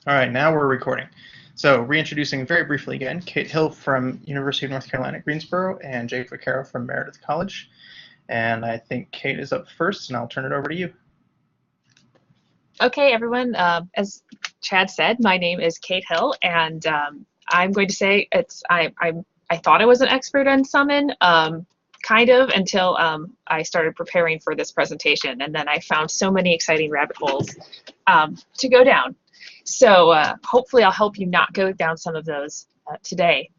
All right, now we're recording. So reintroducing very briefly again, Kate Hill from University of North Carolina, Greensboro, and Jake Vaccaro from Meredith College. And I think Kate is up first, and I'll turn it over to you. Okay, everyone. As Chad said, my name is Kate Hill, and I'm going to say I thought I was an expert in Summon, kind of, until I started preparing for this presentation, and then I found so many exciting rabbit holes to go down. So hopefully I'll help you not go down some of those today.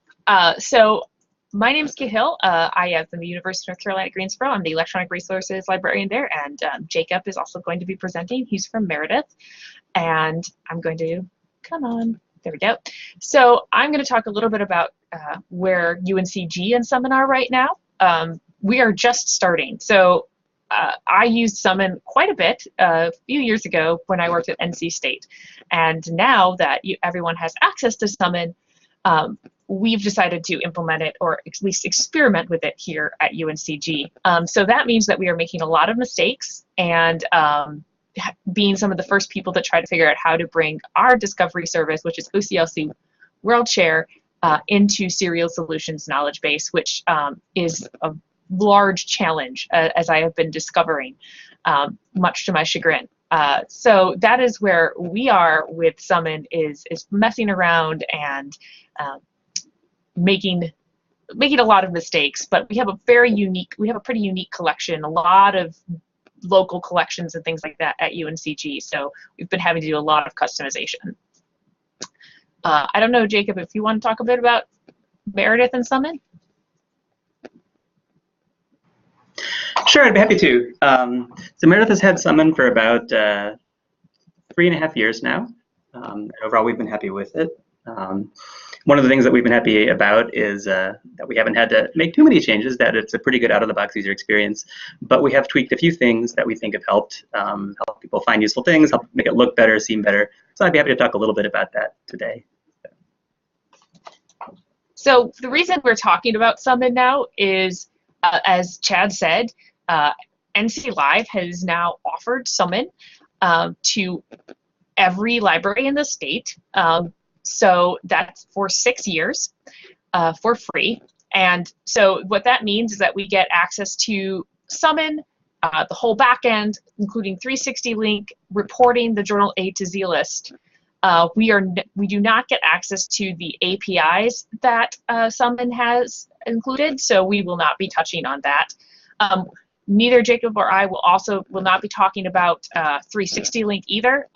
So my name is Kate Hill. I am from the University of North Carolina at Greensboro. I'm the Electronic Resources Librarian there, and Jacob is also going to be presenting. He's from Meredith, and I'm going to, come on, there we go. So I'm going to talk a little bit about where UNCG and Summon are right now. We are just starting. So I used Summon quite a bit a few years ago when I worked at NC State. And now that everyone has access to Summon, we've decided to implement it, or at least experiment with it here at UNCG. So that means that we are making a lot of mistakes and being some of the first people to try to figure out how to bring our discovery service, which is OCLC World Share, into Serial Solutions Knowledge Base, which is a large challenge, as I have been discovering, much to my chagrin. So that is where we are with Summon, is messing around and making a lot of mistakes, but we have a pretty unique collection, a lot of local collections and things like that at UNCG. So we've been having to do a lot of customization. I don't know, Jacob, if you want to talk a bit about Meredith and Summon? Sure, I'd be happy to. So Meredith has had Summon for about 3.5 years now. And overall, we've been happy with it. One of the things that we've been happy about is that we haven't had to make too many changes, that it's a pretty good out-of-the-box user experience, but we have tweaked a few things that we think have helped help people find useful things, help make it look better, seem better. So I'd be happy to talk a little bit about that today. So the reason we're talking about Summon now is, as Chad said, NC Live has now offered Summon to every library in the state. So that's for 6 years for free. And so what that means is that we get access to Summon, the whole backend, including 360 link, reporting the journal A to Z list. We do not get access to the APIs that Summon has included, so we will not be touching on that. Neither Jacob or I will not be talking about 360 link either.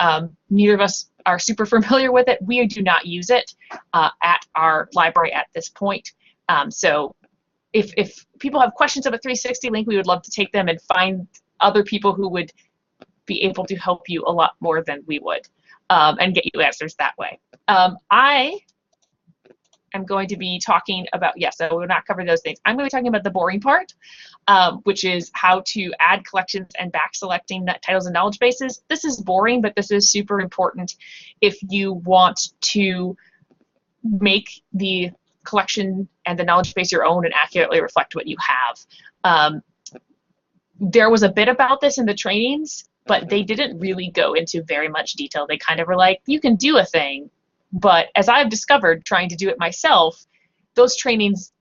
Neither of us are super familiar with it. We do not use it at our library at this point. So if people have questions about 360 link, we would love to take them and find other people who would be able to help you a lot more than we would, and get you answers that way. I am going to be talking about, yes, I will not cover those things. I'm going to be talking about the boring part, which is how to add collections and back selecting titles and knowledge bases. This is boring, but this is super important if you want to make the collection and the knowledge base your own and accurately reflect what you have. There was a bit about this in the trainings, but they didn't really go into very much detail. They kind of were like, you can do a thing, but as I've discovered trying to do it myself, those trainings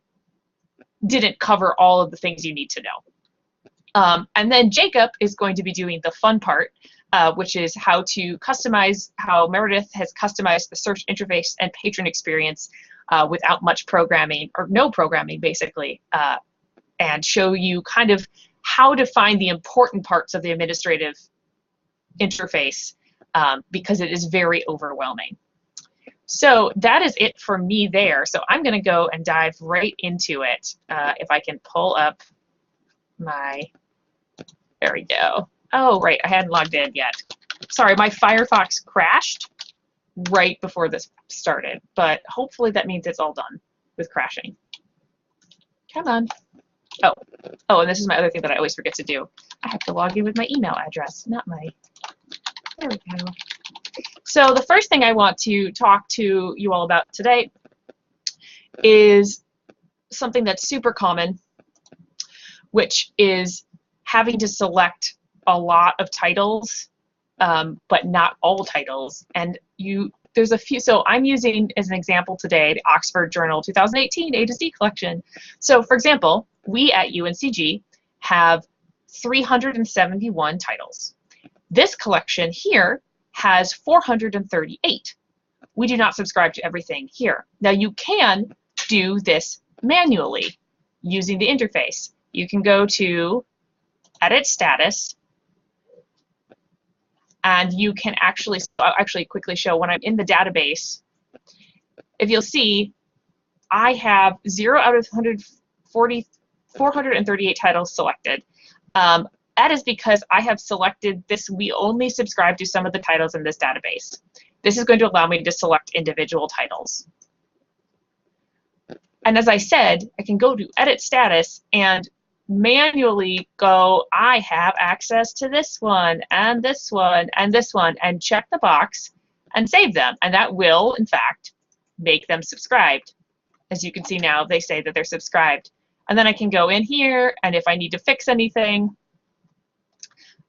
didn't cover all of the things you need to know. And then Jacob is going to be doing the fun part, which is how to customize, how Meredith has customized the search interface and patron experience without much programming, or no programming basically, and show you kind of how to find the important parts of the administrative interface, because it is very overwhelming. So that is it for me there. So I'm going to go and dive right into it. If I can pull up my, there we go. Oh, right, I hadn't logged in yet. Sorry, my Firefox crashed right before this started, but hopefully that means it's all done with crashing. Come on. Oh, and this is my other thing that I always forget to do. I have to log in with my email address, not my, there we go. So the first thing I want to talk to you all about today is something that's super common, which is having to select a lot of titles, but not all titles. And there's a few, so I'm using as an example today the Oxford Journal 2018 A to Z collection. So for example, we at UNCG have 371 titles. This collection here has 438. We do not subscribe to everything here. Now you can do this manually using the interface. You can go to Edit Status, and you can actually, I'll actually quickly show when I'm in the database. If you'll see, I have 0 out of 438 titles selected. That is because I have selected this. We only subscribe to some of the titles in this database. This is going to allow me to select individual titles. And as I said, I can go to Edit Status and manually go, I have access to this one, and this one, and this one, and check the box and save them. And that will, in fact, make them subscribed. As you can see now, they say that they're subscribed. And then I can go in here, and if I need to fix anything,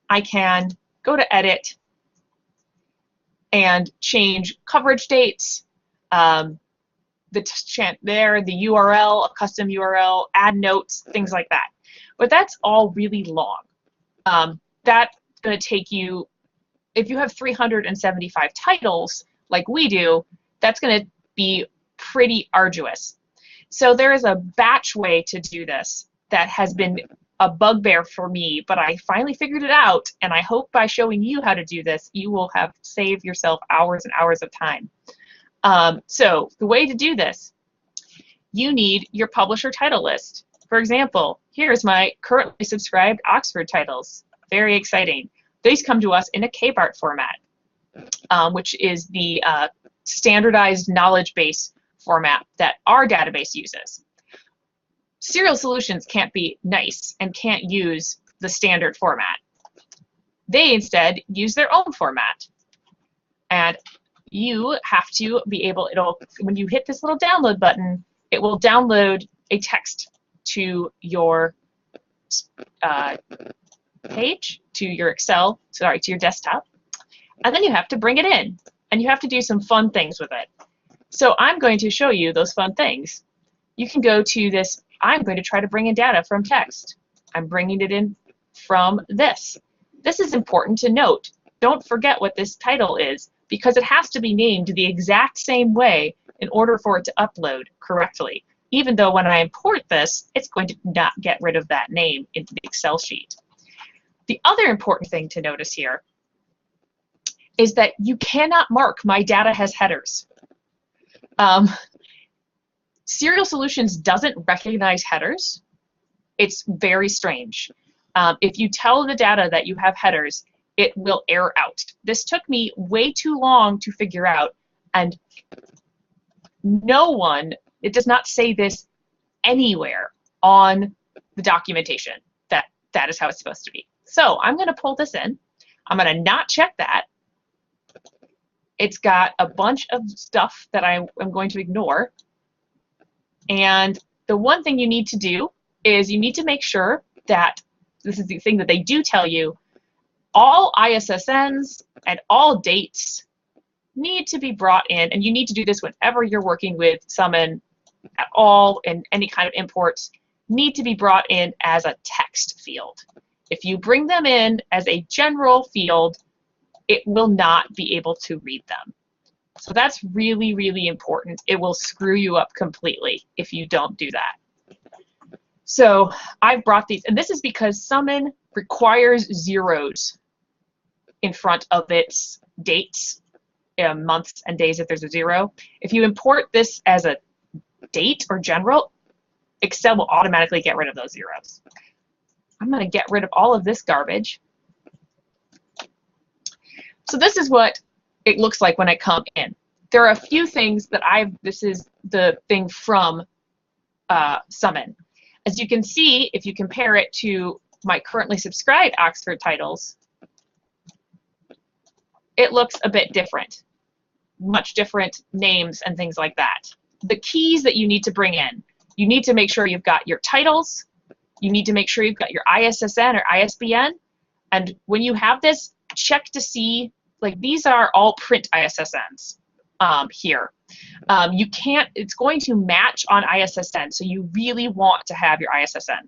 I can go to Edit and change coverage dates, the URL, a custom URL, add notes, things like that. But that's all really long. That's going to take you, if you have 375 titles like we do, that's going to be pretty arduous. So there is a batch way to do this that has been a bugbear for me, but I finally figured it out, and I hope by showing you how to do this, you will have saved yourself hours and hours of time. So the way to do this, you need your publisher title list. For example, here's my currently subscribed Oxford titles. Very exciting. These come to us in a KBART format, which is the standardized knowledge base format that our database uses. Serial Solutions can't be nice and can't use the standard format. They instead use their own format. And you have to be able, when you hit this little download button, it will download a text to your page, to your Excel, sorry, to your desktop, and then you have to bring it in, and you have to do some fun things with it. So I'm going to show you those fun things. You can go to this, I'm going to try to bring in data from text. I'm bringing it in from this. This is important to note. Don't forget what this title is, because it has to be named the exact same way in order for it to upload correctly. Even though when I import this, it's going to not get rid of that name into the Excel sheet. The other important thing to notice here is that you cannot mark my data has headers. Serial Solutions doesn't recognize headers. It's very strange. If you tell the data that you have headers, it will error out. This took me way too long to figure out, and no one, it does not say this anywhere on the documentation that that is how it's supposed to be. So I'm going to pull this in. I'm going to not check that. It's got a bunch of stuff that I am going to ignore. And the one thing you need to do is you need to make sure that, this is the thing that they do tell you, all ISSNs and all dates need to be brought in, and you need to do this whenever you're working with Summon at all, and any kind of imports need to be brought in as a text field. If you bring them in as a general field, it will not be able to read them. So that's really, really important. It will screw you up completely if you don't do that. So I've brought these, and this is because Summon requires zeros in front of its dates, months and days if there's a zero. If you import this as a date or general, Excel will automatically get rid of those zeros. I'm going to get rid of all of this garbage. So this is what it looks like when I come in. There are a few things that this is the thing from Summon. As you can see, if you compare it to my currently subscribed Oxford titles, it looks a bit different. Much different names and things like that. The keys that you need to bring in, you need to make sure you've got your titles, you need to make sure you've got your ISSN or ISBN, and when you have this, check to see, like these are all print ISSNs. here. You can't, it's going to match on ISSN, so you really want to have your ISSN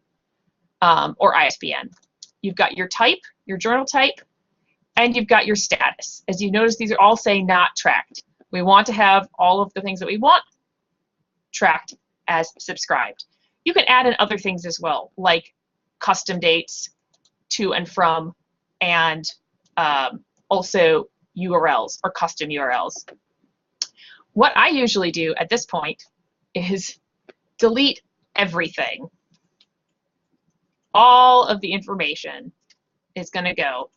or ISBN. You've got your type, your journal type, and you've got your status. As you notice, these are all saying not tracked. We want to have all of the things that we want tracked as subscribed. You can add in other things as well, like custom dates, to and from, and also URLs or custom URLs. What I usually do at this point is delete everything. All of the information is going to go.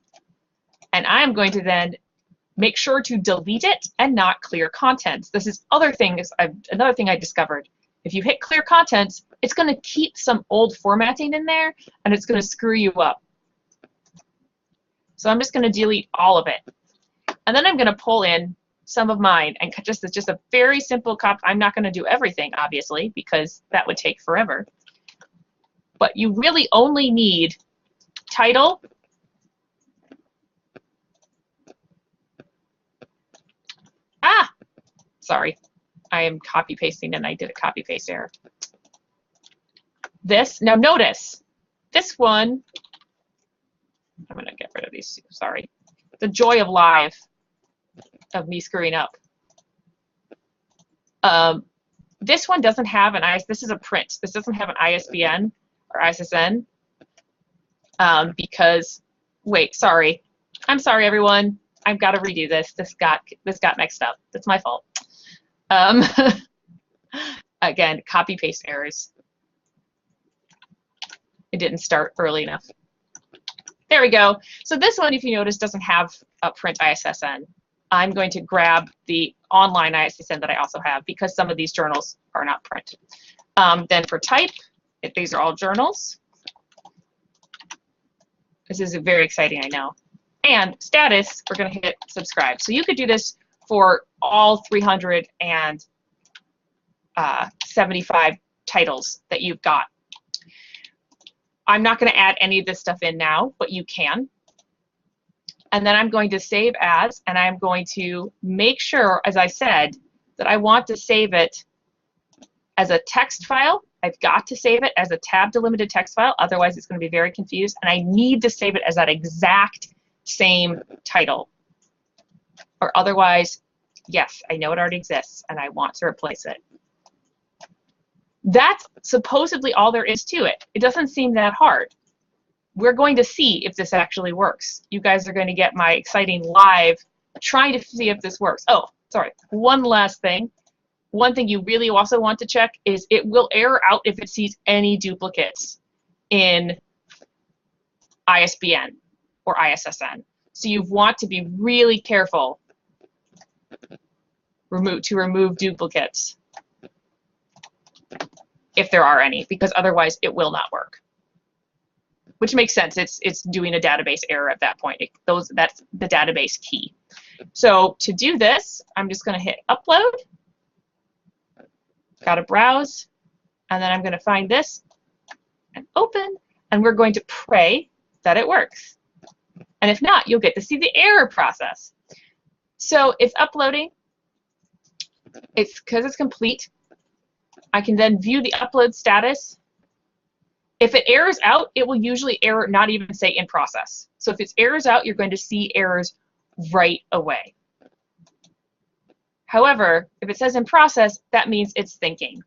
And I'm going to then make sure to delete it and not clear contents. This is another thing I discovered. If you hit clear contents, it's going to keep some old formatting in there, and it's going to screw you up. So I'm just going to delete all of it. And then I'm going to pull in some of mine, and it's just a very simple copy. I'm not going to do everything, obviously, because that would take forever. But you really only need title, sorry, I am copy pasting and I did a copy paste error. This, now notice, this one, I'm going to get rid of these, sorry. The joy of live, of me screwing up. This one doesn't have this is a print. This doesn't have an ISBN or ISSN because, wait, sorry. I'm sorry, everyone. I've got to redo this. This got mixed up. That's my fault. Again, copy paste errors. It didn't start early enough. There we go. So this one, if you notice, doesn't have a print ISSN. I'm going to grab the online ISSN that I also have because some of these journals are not print. Then for type, these are all journals. This is very exciting, I know. And status, we're going to hit subscribe. So you could do this for all 375 titles that you've got. I'm not going to add any of this stuff in now, but you can. And then I'm going to save as, and I'm going to make sure, as I said, that I want to save it as a text file. I've got to save it as a tab delimited text file, otherwise it's going to be very confused. And I need to save it as that exact same title. Or otherwise, yes, I know it already exists and I want to replace it. That's supposedly all there is to it. It doesn't seem that hard. We're going to see if this actually works. You guys are going to get my exciting live trying to see if this works. Oh, sorry, one last thing. One thing you really also want to check is it will error out if it sees any duplicates in ISBN or ISSN. So you want to be really careful to remove duplicates if there are any, because otherwise it will not work. Which makes sense. It's doing a database error at that point. That's the database key. So to do this, I'm just going to hit upload. Got to browse, and then I'm going to find this and open, and we're going to pray that it works. And if not, you'll get to see the error process. So it's uploading. It's because it's complete. I can then view the upload status. If it errors out, it will usually error, not even say in process. So if it errors out, you're going to see errors right away. However, if it says in process, that means it's thinking.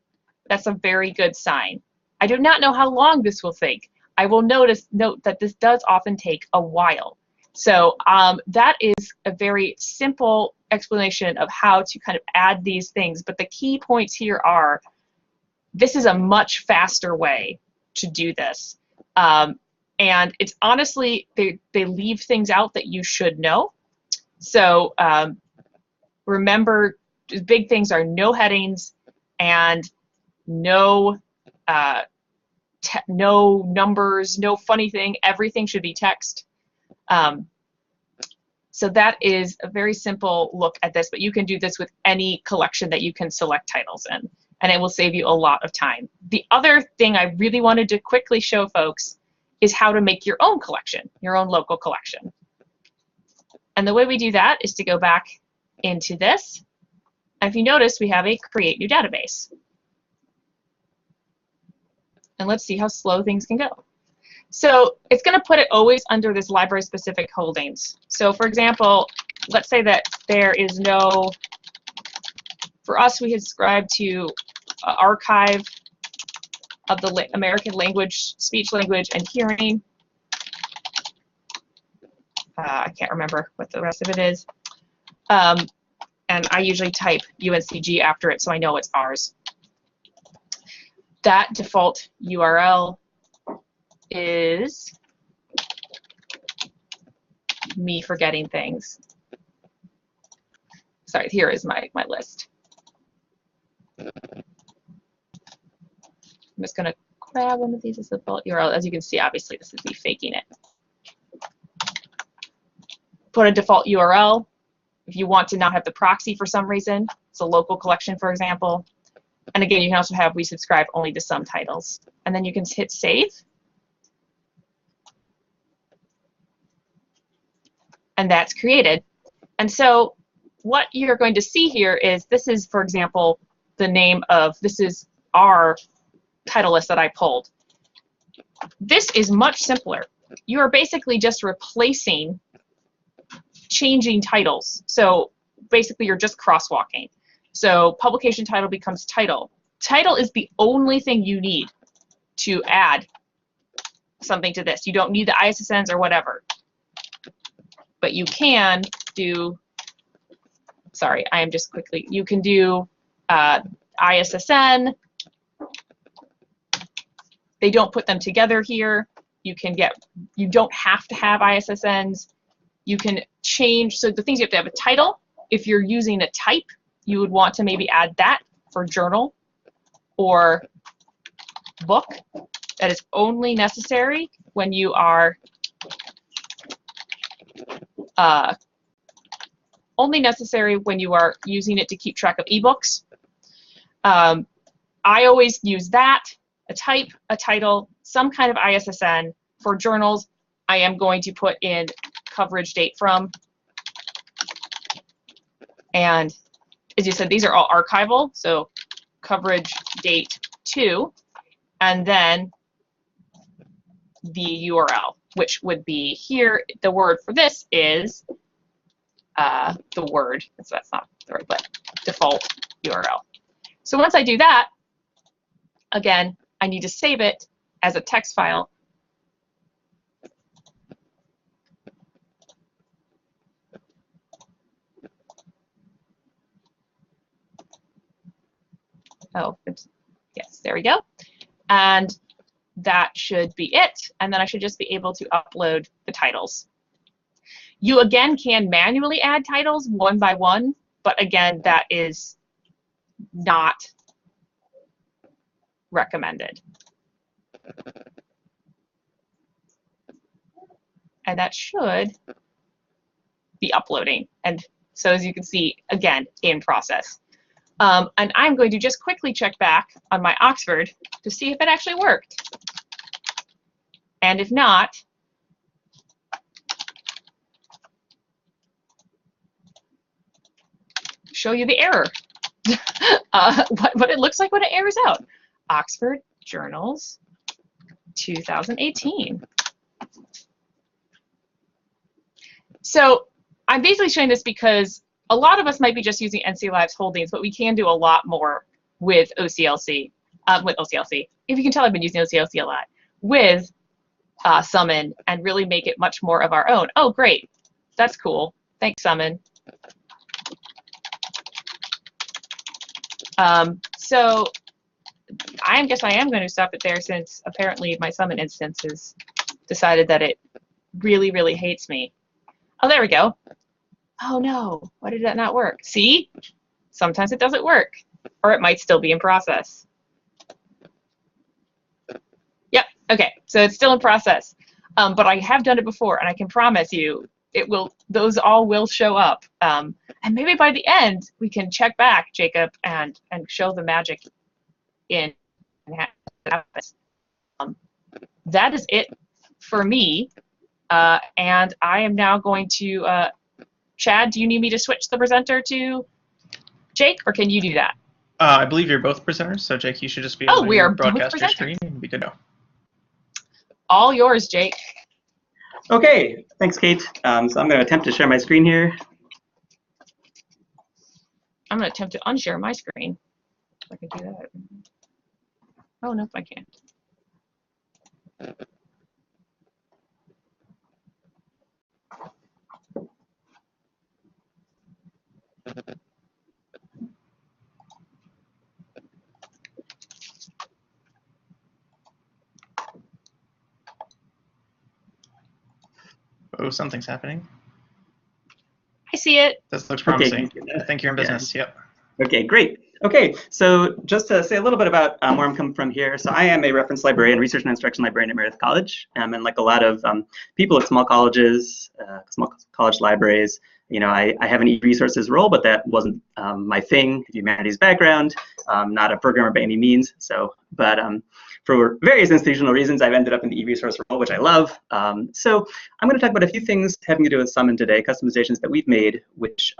That's a very good sign. I do not know how long this will take. I will note that this does often take a while. So that is a very simple explanation of how to kind of add these things. But the key points here are, this is a much faster way to do this. And it's honestly, they leave things out that you should know. So remember, big things are no headings and no numbers, no funny thing. Everything should be text. So that is a very simple look at this, but you can do this with any collection that you can select titles in, and it will save you a lot of time. The other thing I really wanted to quickly show folks is how to make your own collection, your own local collection. And the way we do that is to go back into this, And if you notice, we have a create new database. And let's see how slow things can go. So it's going to put it always under this library specific holdings. So for example, let's say that there is no, for us we had subscribed to archive of the American language, speech language, and hearing. I can't remember what the rest of it is. And I usually type UNCG after it so I know it's ours. That default URL is me forgetting things. Sorry, here is my list. I'm just going to grab one of these as the default URL. As you can see, obviously, this is me faking it. Put a default URL. If you want to not have the proxy for some reason, it's a local collection, for example. And again, you can also have we subscribe only to some titles. And then you can hit save. And that's created. And so what you're going to see here is this is, for example, the name of, this is our title list that I pulled. This is much simpler. You are basically just replacing changing titles. So basically you're just crosswalking. So publication title becomes title. Title is the only thing you need to add something to this. You don't need the ISSNs or whatever. But you can do, sorry, I am just quickly, you can do ISSN. They don't put them together here. You can get, you don't have to have ISSNs. You can change, so the things you have to have a title. If you're using a type, you would want to maybe add that for journal or book. That is only necessary when you are using it to keep track of ebooks. I always use that, a type, a title, some kind of ISSN. For journals, I am going to put in coverage date from. And as you said, these are all archival, so coverage date to, and then the URL, which would be here. The word for this is the word, so that's not the right, but default URL. So once I do that, again, I need to save it as a text file. Oh, oops. Yes, there we go. And that should be it. And then I should just be able to upload the titles. You again can manually add titles one by one, but again, that is not recommended. And that should be uploading. And so as you can see, again, in process. And I'm going to just quickly check back on my Oxford to see if it actually worked. And if not, show you the error. What it looks like when it errors out. Oxford Journals 2018. So I'm basically showing this because a lot of us might be just using NCLA's holdings, but we can do a lot more with OCLC. If you can tell, I've been using OCLC a lot with Summon and really make it much more of our own. Oh, great. That's cool. Thanks, Summon. So I guess I am going to stop it there since apparently my Summon instance has decided that it really, really hates me. Oh, there we go. Oh no, why did that not work? See? Sometimes it doesn't work, or it might still be in process. Yep, okay, so it's still in process. But I have done it before, and I can promise you it will. Those all will show up. And maybe by the end, we can check back, Jacob, and show the magic in happens. That is it for me. And I am now going to, Chad, do you need me to switch the presenter to Jake, or can you do that? I believe you're both presenters, so Jake, you should just be able we to are both broadcast your presenters. screen and be good to go. All yours, Jake. Okay, thanks, Kate. So I'm going to attempt to share my screen here. I'm going to attempt to unshare my screen. If I can do that. Oh, no, I can't. Oh, something's happening. I see it. This looks promising. Okay. I think you're in business. Yeah. Yep. Okay, great. Okay, so just to say a little bit about where I'm coming from here. So I am a reference librarian, research and instruction librarian at Meredith College. And like a lot of people at small colleges, small college libraries, you know, I have an e-resources role, but that wasn't my thing, humanities background, not a programmer by any means. So, but for various institutional reasons, I've ended up in the e-resource role, which I love. So I'm going to talk about a few things having to do with Summon today, customizations that we've made, which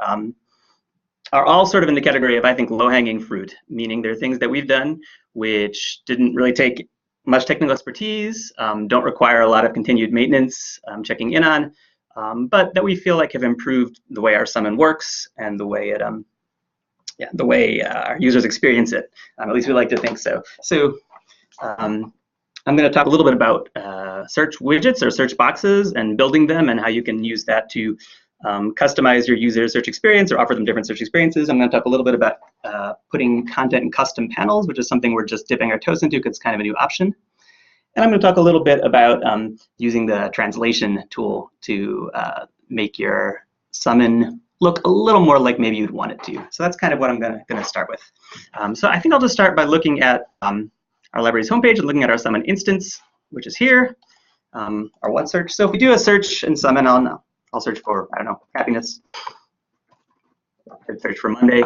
are all sort of in the category of, I think, low-hanging fruit, meaning they're things that we've done which didn't really take much technical expertise, don't require a lot of continued maintenance, checking in on, but that we feel like have improved the way our Summon works and the way it, the way our users experience it. At least we like to think so. So I'm going to talk a little bit about search widgets or search boxes and building them and how you can use that to customize your user search experience or offer them different search experiences. I'm going to talk a little bit about putting content in custom panels, which is something we're just dipping our toes into because it's kind of a new option. And I'm going to talk a little bit about using the translation tool to make your Summon look a little more like maybe you'd want it to. So that's kind of what I'm going to start with. So I think I'll just start by looking at our library's homepage and looking at our Summon instance, which is here, our one search. So if we do a search in Summon, I'll search for, I don't know, happiness. I'd search for Monday.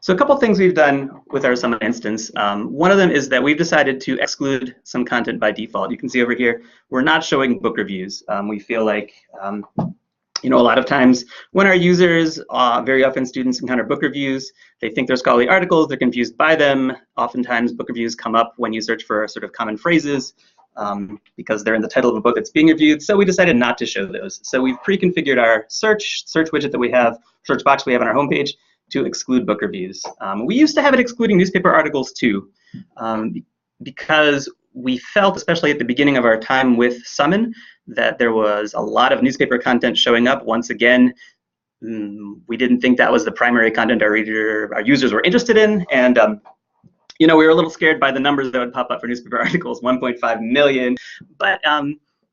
So a couple things we've done with our Summon instance. One of them is that we've decided to exclude some content by default. You can see over here, we're not showing book reviews. We feel like, you know, a lot of times when our users, very often students encounter book reviews, they think they're scholarly articles, they're confused by them. Oftentimes book reviews come up when you search for sort of common phrases because they're in the title of a book that's being reviewed. So we decided not to show those. So we've pre-configured our search widget that we have, search box we have on our homepage to exclude book reviews. We used to have it excluding newspaper articles too, because we felt, especially at the beginning of our time with Summon, that there was a lot of newspaper content showing up. Once again, we didn't think that was the primary content our users were interested in, and you know, we were a little scared by the numbers that would pop up for newspaper articles, 1.5 million. But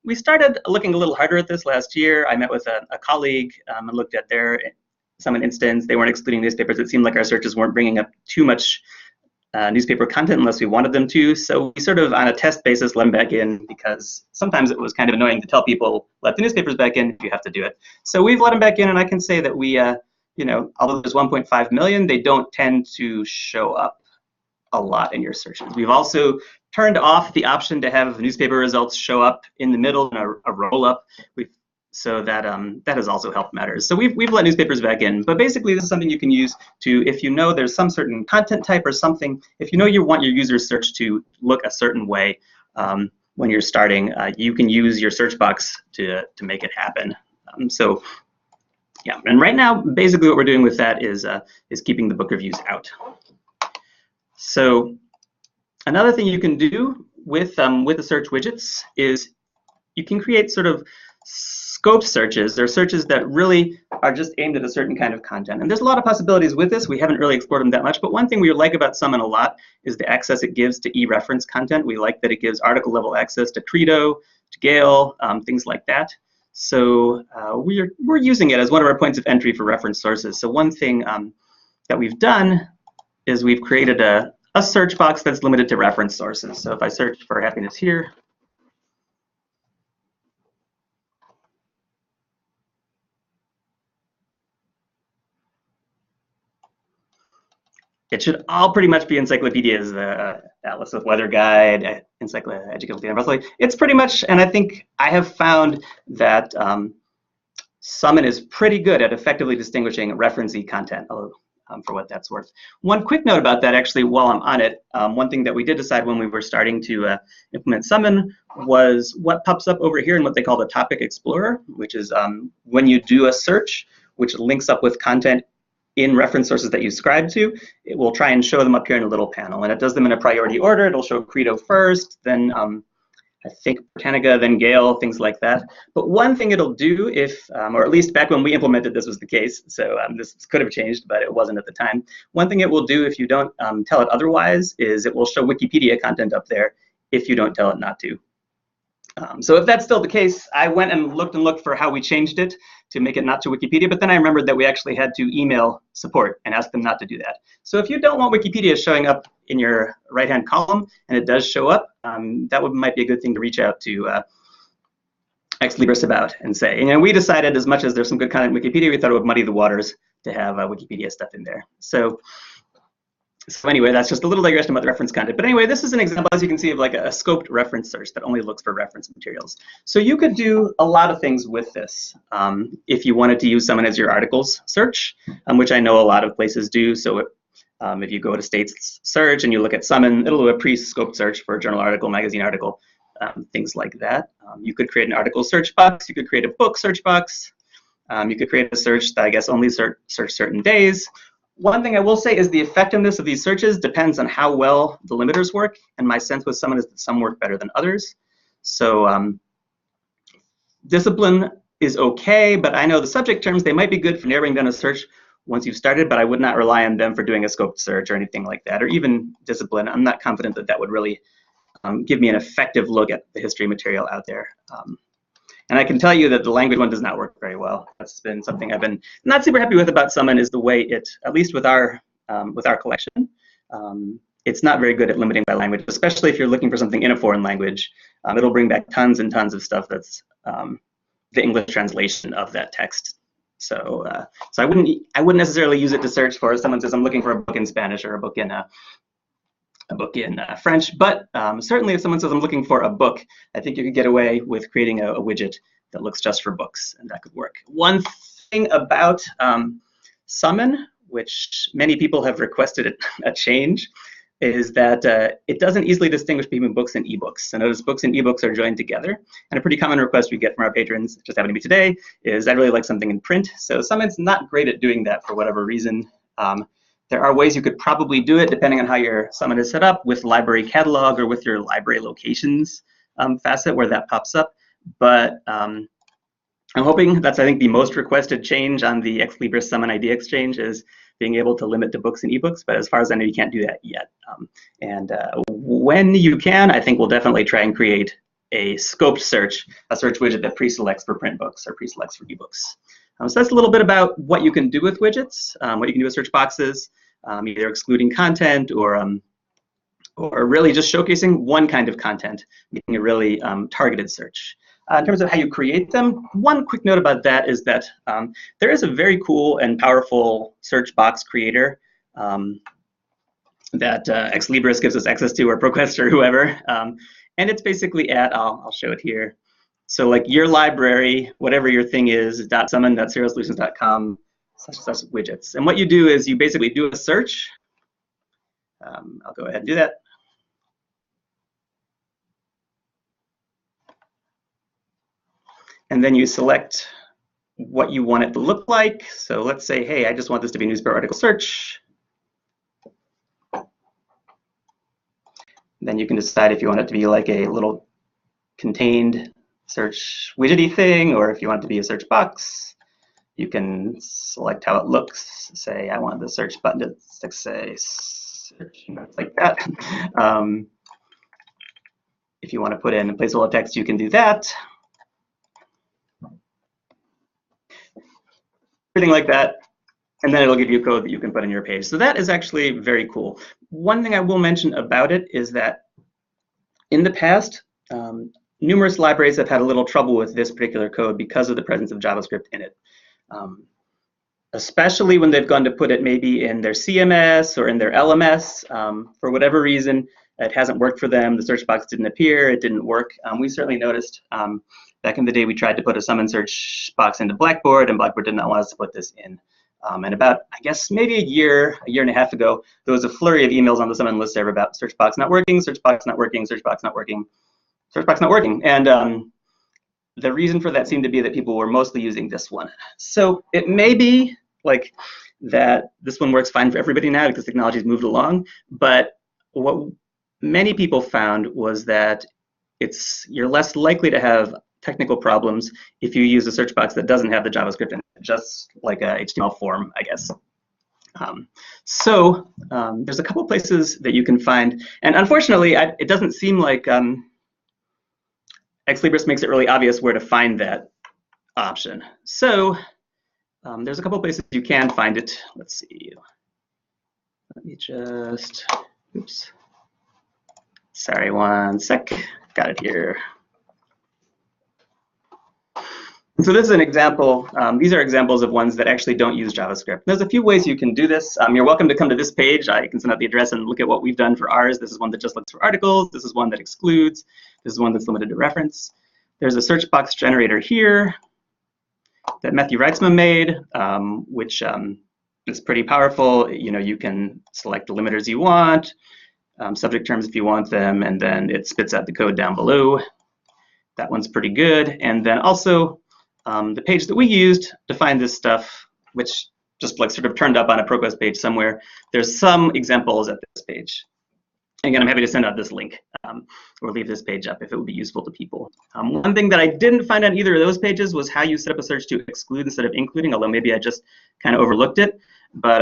we started looking a little harder at this last year. I met with a colleague and looked at their Summon instance. They weren't excluding newspapers. It seemed like our searches weren't bringing up too much newspaper content unless we wanted them to. So we sort of, on a test basis, let them back in because sometimes it was kind of annoying to tell people, let the newspapers back in if you have to do it. So we've let them back in, and I can say that we, you know, although there's 1.5 million, they don't tend to show up a lot in your searches. We've also turned off the option to have newspaper results show up in the middle in a roll-up. So that that has also helped matters. So we've let newspapers back in, but basically this is something you can use to, if you know there's some certain content type or something, if you know you want your user search to look a certain way when you're starting, you can use your search box to make it happen. So yeah, and right now basically what we're doing with that is keeping the book reviews out. So another thing you can do with the search widgets is you can create sort of scope searches. They're searches that really are just aimed at a certain kind of content. And there's a lot of possibilities with this. We haven't really explored them that much, but one thing we like about Summon a lot is the access it gives to e-reference content. We like that it gives article level access to Credo, to Gale, things like that. So we're using it as one of our points of entry for reference sources. So one thing that we've done is we've created a search box that's limited to reference sources. So if I search for happiness here, it should all pretty much be encyclopedias, the Atlas with Weather Guide, Encyclopedia Universal. It's pretty much, and I think I have found that Summon is pretty good at effectively distinguishing referencee content, for what that's worth. One quick note about that, actually, while I'm on it, one thing that we did decide when we were starting to implement Summon was what pops up over here in what they call the Topic Explorer, which is when you do a search, which links up with content in reference sources that you subscribe to, it will try and show them up here in a little panel. And it does them in a priority order. It'll show Credo first, then I think Britannica, then Gale, things like that. But one thing it'll do if, or at least back when we implemented this was the case, so this could have changed, but it wasn't at the time. One thing it will do if you don't tell it otherwise is it will show Wikipedia content up there if you don't tell it not to. So if that's still the case, I went and looked for how we changed it to make it not to Wikipedia, but then I remembered that we actually had to email support and ask them not to do that. So if you don't want Wikipedia showing up in your right-hand column, and it does show up, that might be a good thing to reach out to Ex Libris about and say, you know, we decided as much as there's some good content in Wikipedia, we thought it would muddy the waters to have Wikipedia stuff in there. So anyway, that's just a little digression about the reference content. But anyway, this is an example, as you can see, of like a scoped reference search that only looks for reference materials. So you could do a lot of things with this if you wanted to use Summon as your articles search, which I know a lot of places do. So if you go to States Search and you look at Summon, it'll do a pre-scoped search for a journal article, magazine article, things like that. You could create an article search box. You could create a book search box. You could create a search that I guess only search certain days. One thing I will say is the effectiveness of these searches depends on how well the limiters work, and my sense with Summon is that some work better than others. So discipline is okay, but I know the subject terms, they might be good for narrowing down a search once you've started, but I would not rely on them for doing a scoped search or anything like that, or even discipline. I'm not confident that that would really give me an effective look at the history material out there. And I can tell you that the language one does not work very well. That's been something I've been not super happy with about Summon, is the way it, at least with our collection, it's not very good at limiting by language, especially if you're looking for something in a foreign language. It'll bring back tons and tons of stuff that's the English translation of that text. So I wouldn't necessarily use it to search for if someone says I'm looking for a book in Spanish or a book in French, but certainly if someone says I'm looking for a book, I think you could get away with creating a widget that looks just for books, and that could work. One thing about Summon, which many people have requested a change, is that it doesn't easily distinguish between books and ebooks. So notice books and ebooks are joined together, and a pretty common request we get from our patrons, just happened to be today, is I'd really like something in print. So Summon's not great at doing that for whatever reason. There are ways you could probably do it depending on how your Summon is set up, with library catalog or with your library locations facet where that pops up. But I'm hoping that's, I think, the most requested change on the Ex Libris Summon ID Exchange is being able to limit to books and ebooks. But as far as I know, you can't do that yet. When you can, I think we'll definitely try and create a scoped search, a search widget that pre-selects for print books or pre-selects for ebooks. So that's a little bit about what you can do with widgets, what you can do with search boxes, either excluding content or really just showcasing one kind of content, making a really targeted search. In terms of how you create them, one quick note about that is that there is a very cool and powerful search box creator that Ex Libris gives us access to, or ProQuest or whoever, and it's basically at, I'll show it here. So like your library, whatever your thing is, .summon.serialsolutions.com/widgets. And what you do is you basically do a search. I'll go ahead and do that. And then you select what you want it to look like. So let's say, hey, I just want this to be a newspaper article search. Then you can decide if you want it to be like a little contained search widgety thing, or if you want it to be a search box. You can select how it looks. Say, I want the search button to say search, like that. If you want to put in a placeholder text, you can do that. Everything like that. And then it'll give you code that you can put in your page. So that is actually very cool. One thing I will mention about it is that in the past, numerous libraries have had a little trouble with this particular code because of the presence of JavaScript in it. Especially when they've gone to put it maybe in their CMS or in their LMS. For whatever reason, it hasn't worked for them. The search box didn't appear, it didn't work. We certainly noticed Back in the day, we tried to put a summon search box into Blackboard, and Blackboard did not want us to put this in. And about, I guess, maybe a year and a half ago, there was a flurry of emails on the summon listserv about search box not working, search box not working, search box not working, search box not working. And the reason for that seemed to be that people were mostly using this one. So it may be like that this one works fine for everybody now because technology's moved along, but what many people found was that you're less likely to have technical problems if you use a search box that doesn't have the JavaScript in it, just like a HTML form, I guess. There's a couple places that you can find, and unfortunately, it doesn't seem like Ex Libris makes it really obvious where to find that option. So there's a couple places you can find it. Let's see. Let me just, oops. Sorry, one sec. Got it here. So this is an example. These are examples of ones that actually don't use JavaScript. There's a few ways you can do this. You're welcome to come to this page. I can send out the address and look at what we've done for ours. This is one that just looks for articles. This is one that excludes. This is one that's limited to reference. There's a search box generator here that Matthew Reitzma made, which is pretty powerful. You can select the limiters you want, subject terms if you want them, and then it spits out the code down below. That one's pretty good. And then also the page that we used to find this stuff, which just like sort of turned up on a ProQuest page somewhere, there's some examples at this page. Again, I'm happy to send out this link or leave this page up if it would be useful to people. One thing that I didn't find on either of those pages was how you set up a search to exclude instead of including, although maybe I just kind of overlooked it. But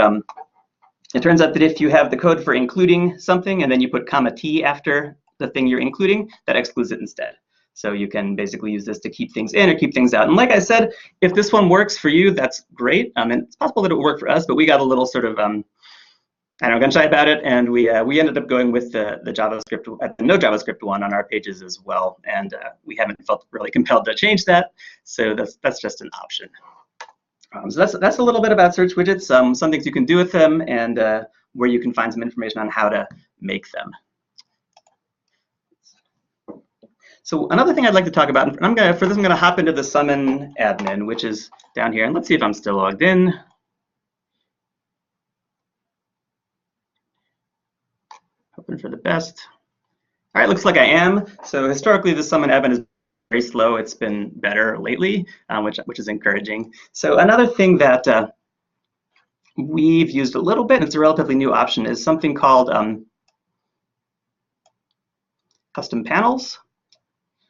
it turns out that if you have the code for including something and then you put .t after the thing you're including, that excludes it instead. So you can basically use this to keep things in or keep things out. And like I said, if this one works for you, that's great. And it's possible that it would work for us, but we got a little sort of I don't know, gun shy about it, and we ended up going with the JavaScript, the no JavaScript one on our pages as well, and we haven't felt really compelled to change that, so that's just an option. So that's a little bit about search widgets, some things you can do with them, and where you can find some information on how to make them. So another thing I'd like to talk about, and for this I'm gonna hop into the Summon admin, which is down here, and let's see if I'm still logged in. Hoping for the best. All right, looks like I am. So historically, the Summon admin is very slow. It's been better lately, which is encouraging. So another thing that we've used a little bit, and it's a relatively new option, is something called custom panels.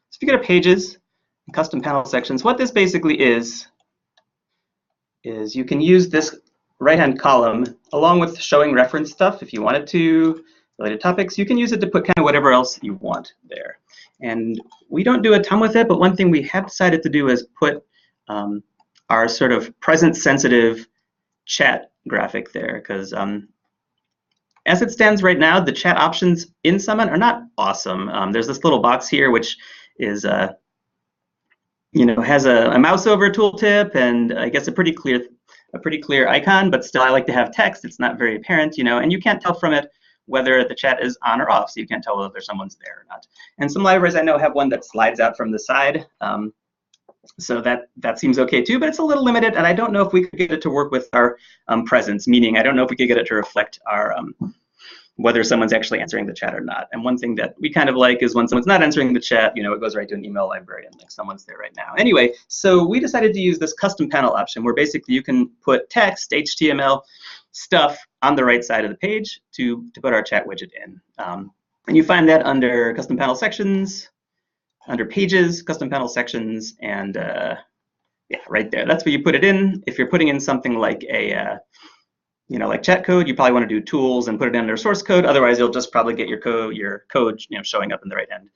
So if you go to pages, custom panel sections, what this basically is you can use this right-hand column along with showing reference stuff if you wanted to, related topics. You can use it to put kind of whatever else you want there. And we don't do a ton with it, but one thing we have decided to do is put our sort of present-sensitive chat graphic there, because as it stands right now, the chat options in Summon are not awesome. There's this little box here which is has a mouse over tooltip and I guess a pretty clear icon, but still I like to have text. It's not very apparent, and you can't tell from it whether the chat is on or off, so you can't tell whether someone's there or not. And some libraries I know have one that slides out from the side, so that seems okay too, but it's a little limited, and I don't know if we could get it to work with our presence, meaning I don't know if we could get it to reflect our whether someone's actually answering the chat or not. And one thing that we kind of like is when someone's not answering the chat, it goes right to an email librarian, like someone's there right now. Anyway, so we decided to use this custom panel option where basically you can put text, HTML, stuff on the right side of the page to put our chat widget in. And you find that under custom panel sections, under pages, custom panel sections, and yeah, right there. That's where you put it in. If you're putting in something like a like chat code, you probably want to do tools and put it under source code. Otherwise, you'll just probably get your code showing up in the right-hand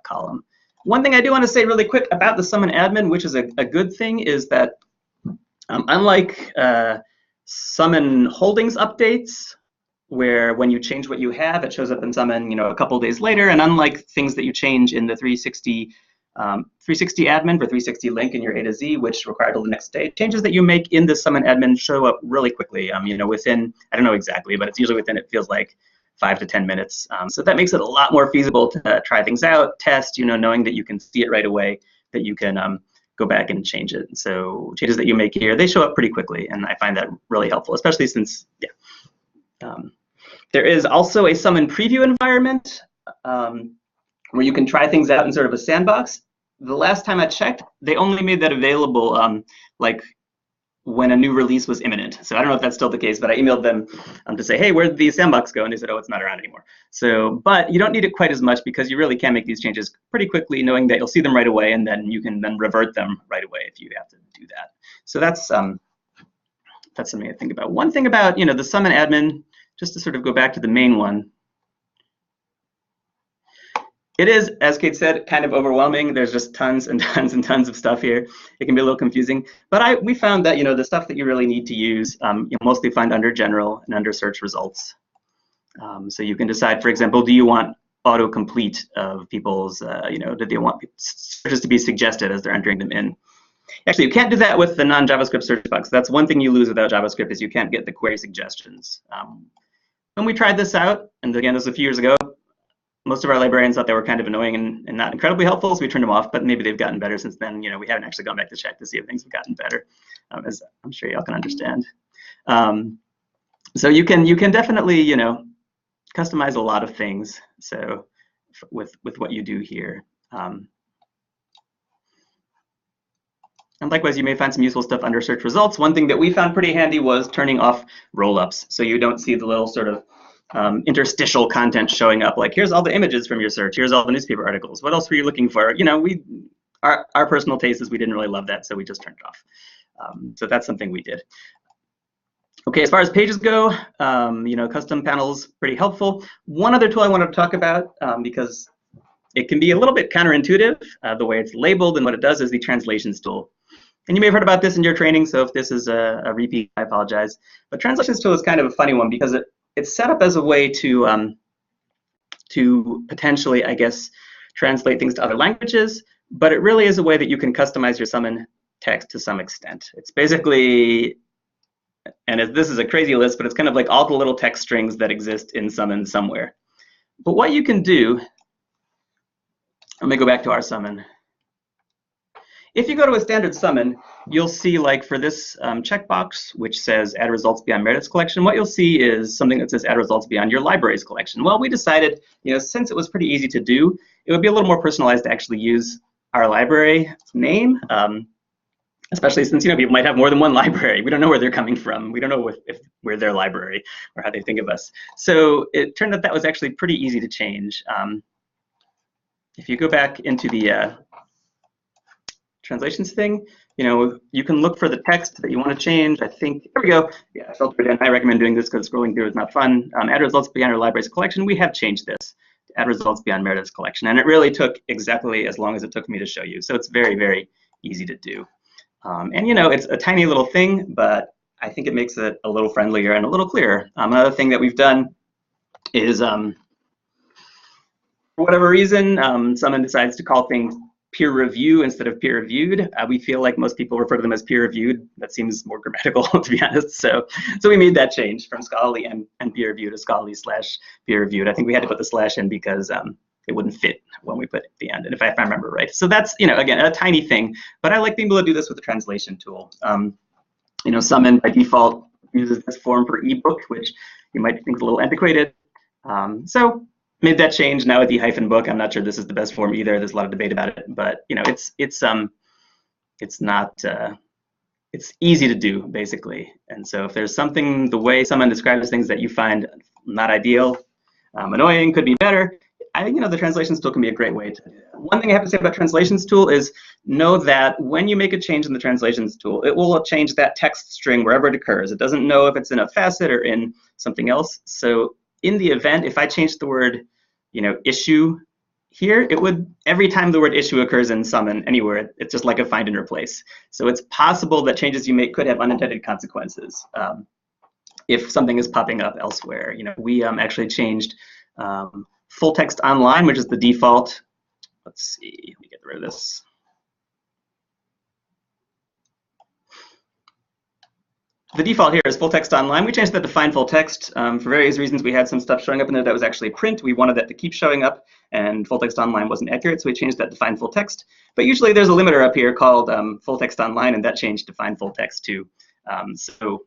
column. One thing I do want to say really quick about the Summon admin, which is a good thing, is that unlike Summon holdings updates, where when you change what you have, it shows up in Summon a couple days later, and unlike things that you change in the 360 admin for 360 link in your A to Z, which require till the next day, changes that you make in the Summon admin show up really quickly. Within, I don't know exactly, but it's usually within, it feels like 5 to 10 minutes. So that makes it a lot more feasible to try things out, test, knowing that you can see it right away that you can go back and change it. So changes that you make here, they show up pretty quickly, and I find that really helpful, especially since, there is also a Summon preview environment where you can try things out in sort of a sandbox. The last time I checked, they only made that available like when a new release was imminent. So I don't know if that's still the case, but I emailed them to say, hey, where'd the sandbox go? And they said, oh, it's not around anymore. So, but you don't need it quite as much because you really can make these changes pretty quickly, knowing that you'll see them right away, and then you can then revert them right away if you have to do that. So that's something to think about. One thing about the Summon admin, just to sort of go back to the main one, it is, as Kate said, kind of overwhelming. There's just tons and tons and tons of stuff here. It can be a little confusing, but we found that the stuff that you really need to use, you'll mostly find under General and under Search Results. So you can decide, for example, do you want autocomplete of people's, do they want searches to be suggested as they're entering them in? Actually, you can't do that with the non-JavaScript search box. That's one thing you lose without JavaScript, is you can't get the query suggestions. When we tried this out, and again, this was a few years ago, most of our librarians thought they were kind of annoying and not incredibly helpful, so we turned them off, but maybe they've gotten better since then. We haven't actually gone back to check to see if things have gotten better, as I'm sure y'all can understand. So you can definitely, customize a lot of things, so with what you do here. And likewise, you may find some useful stuff under search results. One thing that we found pretty handy was turning off roll-ups, so you don't see the little sort of interstitial content showing up, like here's all the images from your search, here's all the newspaper articles, what else were you looking for? Our personal taste is we didn't really love that, so we just turned it off. So that's something we did. Okay, as far as pages go, custom panels, pretty helpful. One other tool I wanted to talk about, because it can be a little bit counterintuitive, the way it's labeled, and what it does is the translations tool. And you may have heard about this in your training, so if this is a repeat, I apologize. But translations tool is kind of a funny one because it's set up as a way to potentially, I guess, translate things to other languages, but it really is a way that you can customize your Summon text to some extent. It's basically, and this is a crazy list, but it's kind of like all the little text strings that exist in Summon somewhere. But what you can do, let me go back to our Summon. If you go to a standard Summon, you'll see, like for this checkbox, which says add results beyond Meredith's collection, what you'll see is something that says add results beyond your library's collection. Well, we decided, since it was pretty easy to do, it would be a little more personalized to actually use our library name, especially since people might have more than one library. We don't know where they're coming from. We don't know if we're their library or how they think of us. So it turned out that was actually pretty easy to change. If you go back into the translations thing, you can look for the text that you want to change. I think, here we go. Yeah, filtered in. I recommend doing this because scrolling through is not fun. Add results beyond our library's collection. We have changed this to add results beyond Meredith's collection. And it really took exactly as long as it took me to show you. So it's very, very easy to do. And it's a tiny little thing, but I think it makes it a little friendlier and a little clearer. Another thing that we've done is, for whatever reason, someone decides to call things peer review instead of peer reviewed. We feel like most people refer to them as peer reviewed. That seems more grammatical, to be honest. So we made that change from scholarly and peer reviewed to scholarly / peer reviewed. I think we had to put the slash in because it wouldn't fit when we put it at the end, and if I remember right. So that's, again, a tiny thing, but I like being able to do this with the translation tool. Summon by default uses this form for ebook, which you might think is a little antiquated. So made that change now with the hyphen book. I'm not sure this is the best form either. There's a lot of debate about it, but it's easy to do, basically. And so if there's something, the way someone describes things that you find not ideal, annoying, could be better, the translations tool can be a great way to do that. One thing I have to say about translations tool is know that when you make a change in the translations tool, it will change that text string wherever it occurs. It doesn't know if it's in a facet or in something else. So in the event, if I change the word, issue here, it would, every time the word issue occurs in Summon anywhere, it's just like a find and replace. So it's possible that changes you make could have unintended consequences if something is popping up elsewhere. We actually changed full text online, which is the default. Let's see, let me get rid of this. The default here is full text online. We changed that to find full text. For various reasons, we had some stuff showing up in there that was actually print. We wanted that to keep showing up. and full text online wasn't accurate, so we changed that to define full text. But usually there's a limiter up here called full text online, and that changed to define full text too. So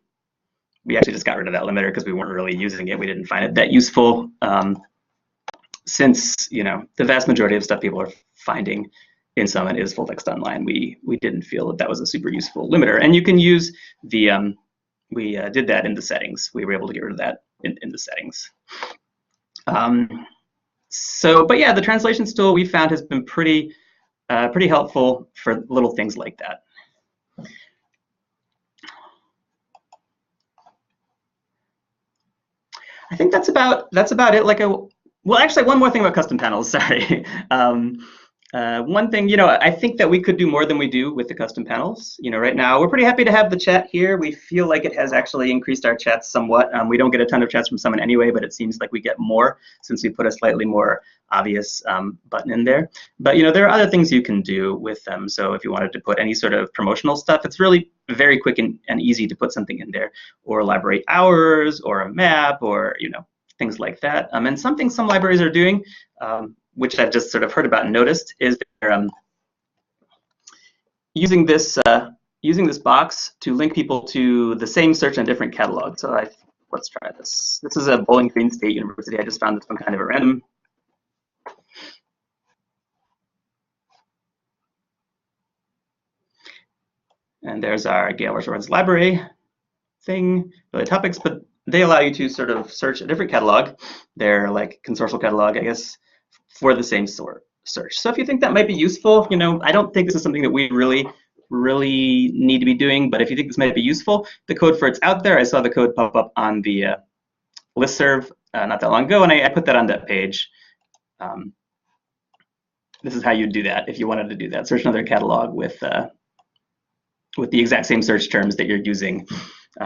we actually just got rid of that limiter because we weren't really using it. We didn't find it that useful. Since the vast majority of stuff people are finding in Summit is full text online, we didn't feel that that was a super useful limiter. And you can use the we did that in the settings. We were able to get rid of that in the settings. But yeah, the translations tool we found has been pretty helpful for little things like that. I think that's about it. Well, actually, one more thing about custom panels. Sorry. One thing, I think that we could do more than we do with the custom panels. Right now we're pretty happy to have the chat here. We feel like it has actually increased our chats somewhat. We don't get a ton of chats from someone anyway, but it seems like we get more since we put a slightly more obvious button in there. But there are other things you can do with them. So if you wanted to put any sort of promotional stuff, it's really very quick and easy to put something in there, or library hours, or a map, or things like that. And something some libraries are doing, which I've just sort of heard about and noticed, is they're using this box to link people to the same search in a different catalog. So let's try this. This is a Bowling Green State University. I just found this one kind of at random. And there's our Gale Resorts Library thing, the topics, but they allow you to sort of search a different catalog. They're like consortial catalog, I guess, for the same sort search. So if you think that might be useful, I don't think this is something that we really need to be doing, but if you think this might be useful, the code for it's out there. I saw the code pop up on the listserv not that long ago, and I put that on that page. This is how you'd do that if you wanted to do that. Search another catalog with the exact same search terms that you're using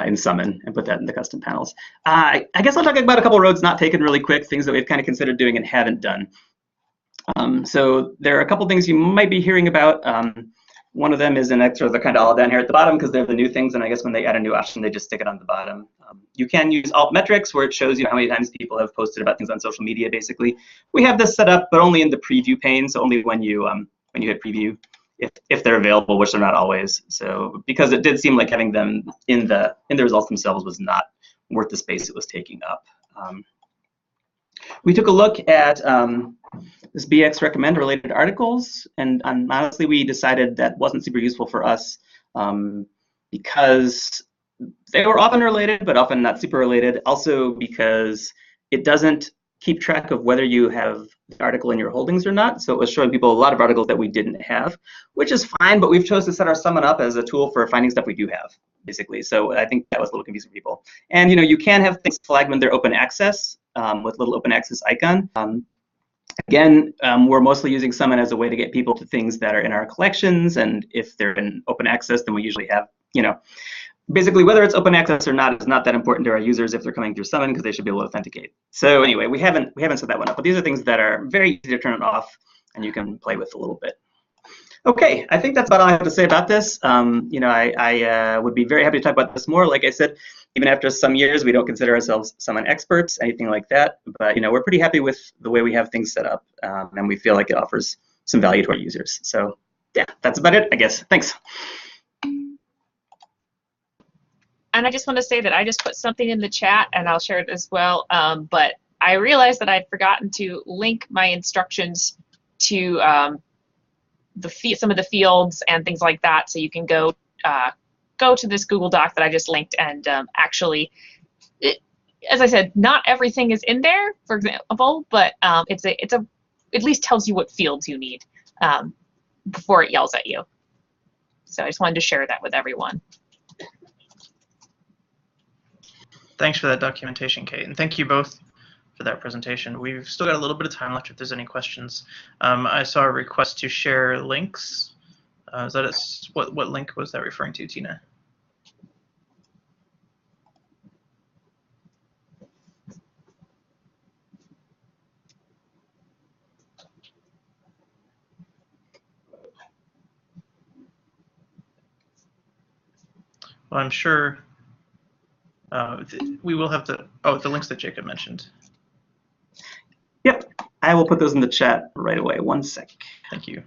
in Summon, and put that in the custom panels. I guess I'll talk about a couple of roads not taken really quick, things that we've kind of considered doing and haven't done. So there are a couple things you might be hearing about. One of them is an extra, they're kind of all down here at the bottom because they're the new things, and I guess when they add a new option, they just stick it on the bottom. You can use alt metrics, where it shows you how many times people have posted about things on social media, basically. We have this set up, but only in the preview pane, so only when you hit preview, if they're available, which they're not always. So because it did seem like having them in the results themselves was not worth the space it was taking up. We took a look at this BX recommend related articles, and honestly we decided that wasn't super useful for us because they were often related, but often not super related. Also because it doesn't keep track of whether you have the article in your holdings or not. So it was showing people a lot of articles that we didn't have, which is fine, but we've chosen to set our Summon up as a tool for finding stuff we do have, basically. So I think that was a little confusing for people. And you can have things flagged when they're open access with little open access icon. Again, we're mostly using Summon as a way to get people to things that are in our collections, and if they're in open access, then we usually have, basically whether it's open access or not is not that important to our users if they're coming through Summon, because they should be able to authenticate. So anyway, we haven't set that one up, but these are things that are very easy to turn off and you can play with a little bit. Okay, I think that's about all I have to say about this. I would be very happy to talk about this more. Like I said, even after some years, we don't consider ourselves Summon experts, anything like that. But we're pretty happy with the way we have things set up, and we feel like it offers some value to our users. So yeah, that's about it, I guess. Thanks. And I just want to say that I just put something in the chat, and I'll share it as well. But I realized that I'd forgotten to link my instructions to some of the fields and things like that, so you can go to this Google Doc that I just linked, and actually, as I said, not everything is in there, for example, but it at least tells you what fields you need before it yells at you. So I just wanted to share that with everyone. Thanks for that documentation, Kate, and thank you both for that presentation. We've still got a little bit of time left if there's any questions. I saw a request to share links. Is that what link was that referring to, Tina? Well, I'm sure we will have the links that Jacob mentioned. Yep, I will put those in the chat right away. 1 sec. Thank you.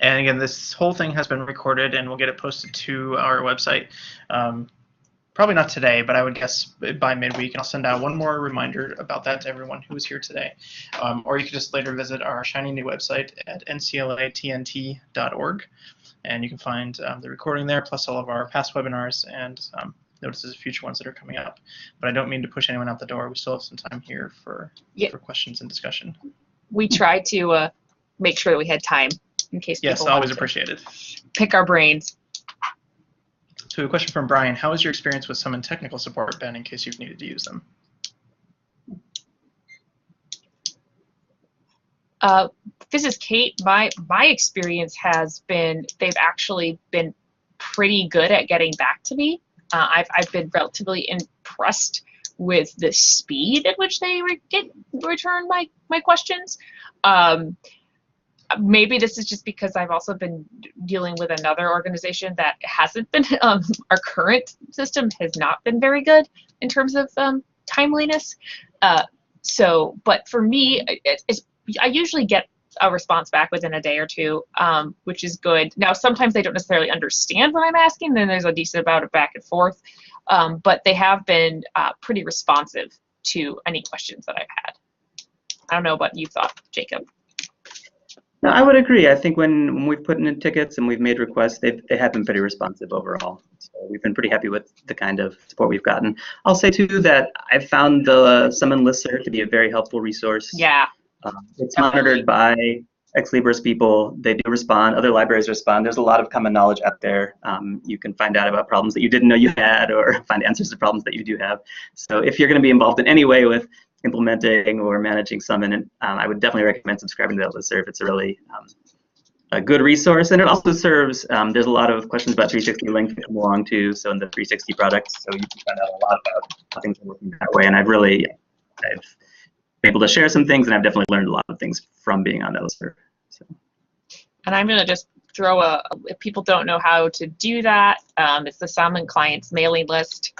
And again, this whole thing has been recorded, and we'll get it posted to our website. Probably not today, but I would guess by midweek, and I'll send out one more reminder about that to everyone who was here today. Or you can just later visit our shiny new website at nclatnt.org, and you can find the recording there, plus all of our past webinars and notices of future ones that are coming up. But I don't mean to push anyone out the door. We still have some time here for questions and discussion. We tried to make sure that we had time in case people always appreciated. Pick our brains. So a question from Brian: how has your experience with Summon technical support been in case you've needed to use them? This is Kate. My experience has been they've actually been pretty good at getting back to me. I've been relatively impressed with the speed at which they return my questions. Maybe this is just because I've also been dealing with another organization that hasn't been, our current system has not been very good in terms of timeliness. But for me, I usually get a response back within a day or two, which is good. Now, sometimes they don't necessarily understand what I'm asking, then there's a decent amount of back and forth, but they have been pretty responsive to any questions that I've had. I don't know what you thought, Jacob. No, I would agree. I think when we've put in tickets and we've made requests, they have been pretty responsive overall. So we've been pretty happy with the kind of support we've gotten. I'll say too that I've found the Summon listserv to be a very helpful resource. Yeah. It's monitored by Ex Libris people. They do respond. Other libraries respond. There's a lot of common knowledge out there. You can find out about problems that you didn't know you had, or find answers to problems that you do have. So if you're going to be involved in any way with implementing or managing Summon, and I would definitely recommend subscribing to that listserv. It's a really a good resource, and it also serves. There's a lot of questions about 360 links that come along too. So in the 360 products, so you can find out a lot about how things are working that way. And I've been able to share some things, and I've definitely learned a lot of things from being on that listserv. So. And I'm going to just throw if people don't know how to do that, it's the Summon clients mailing list.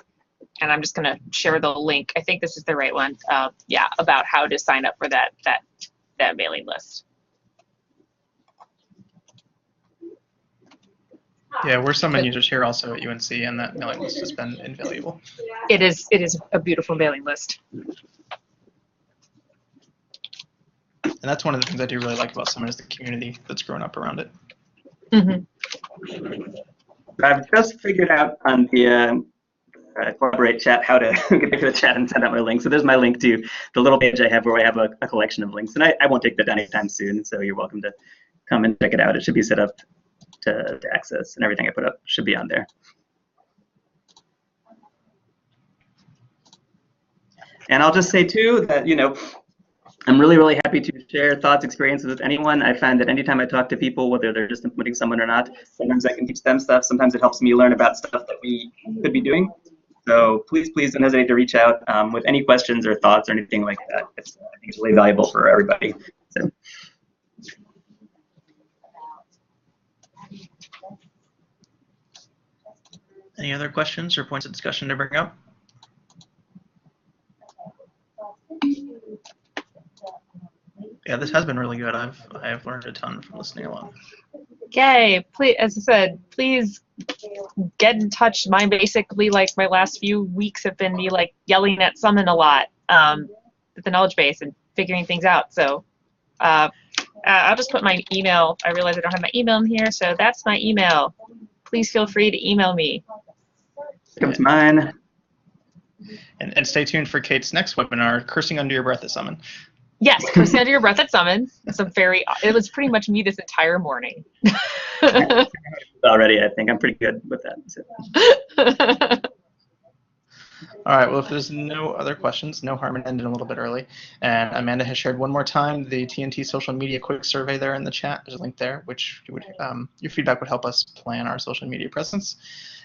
And I'm just going to share the link. I think this is the right one. Yeah, about how to sign up for that mailing list. Yeah, we're Summon users here also at UNC, and that mailing list has been invaluable. It is a beautiful mailing list. And that's one of the things I do really like about Summon is the community that's grown up around it. Mm-hmm. I've just figured out on the collaborate chat how to get back to the chat and send out my link. So there's my link to the little page I have where I have a collection of links, and I won't take that down anytime soon. So you're welcome to come and check it out. It should be set up to access, and everything I put up should be on there. And I'll just say too that I'm really happy to share thoughts, experiences with anyone. I find that anytime I talk to people, whether they're just implementing Summon or not, sometimes I can teach them stuff. Sometimes it helps me learn about stuff that we could be doing. So please don't hesitate to reach out with any questions or thoughts or anything like that. I think it's really valuable for everybody. So. Any other questions or points of discussion to bring up? Yeah, this has been really good. I've learned a ton from listening along. Yay! Please, as I said, please get in touch. Mine basically, like my last few weeks have been me like yelling at Summon a lot with the knowledge base and figuring things out. So I'll just put my email. I realize I don't have my email in here, so that's my email. Please feel free to email me. Comes mine. And stay tuned for Kate's next webinar, Cursing Under Your Breath at Summon. Yes, Cursing Under Your Breath at Summon. It was pretty much me this entire morning. Already, I think I'm pretty good with that. So. All right, well, if there's no other questions, no harm in ending a little bit early. And Amanda has shared one more time the TNT social media quick survey there in the chat. There's a link there, which your feedback would help us plan our social media presence.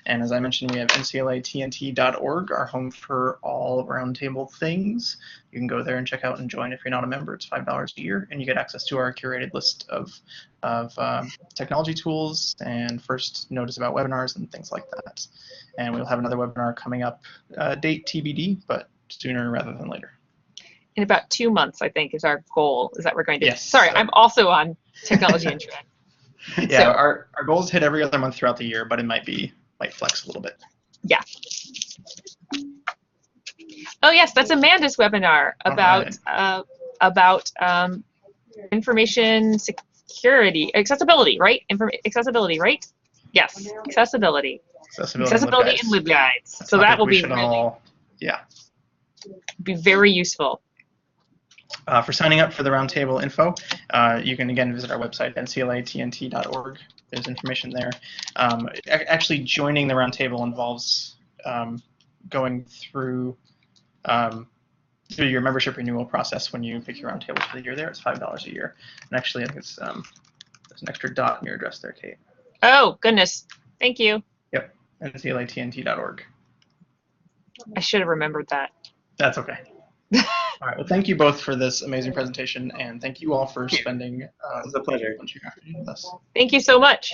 And as I mentioned, we have NCLATNT.org, our home for all roundtable things. You can go there and check out and join if you're not a member. It's $5 a year, and you get access to our curated list of technology tools and first notice about webinars and things like that. And we'll have another webinar coming up, date TBD, but sooner rather than later. in about 2 months, I think, is our goal, is that we're going to. Yes. Sorry, I'm also on Technology and Trend. Yeah, So- our goal is to hit every other month throughout the year, but it might flex a little bit. Yeah. Oh yes, that's Amanda's webinar about information security, accessibility, right? Accessibility, right? Yes, accessibility. Accessibility and LibGuides. So that will be be very useful. For signing up for the roundtable info, you can again visit our website, nclatnt.org. There's information there. Actually, joining the roundtable involves going through your membership renewal process when you pick your roundtables for the year. There, it's $5 a year. And actually, I think it's there's an extra dot in your address there, Kate. Oh goodness, thank you. Yep, nclatnt.org. I should have remembered that. That's okay. All right. Well, thank you both for this amazing presentation, and thank you all for spending It was a pleasure. lunch afternoon with us. Thank you so much.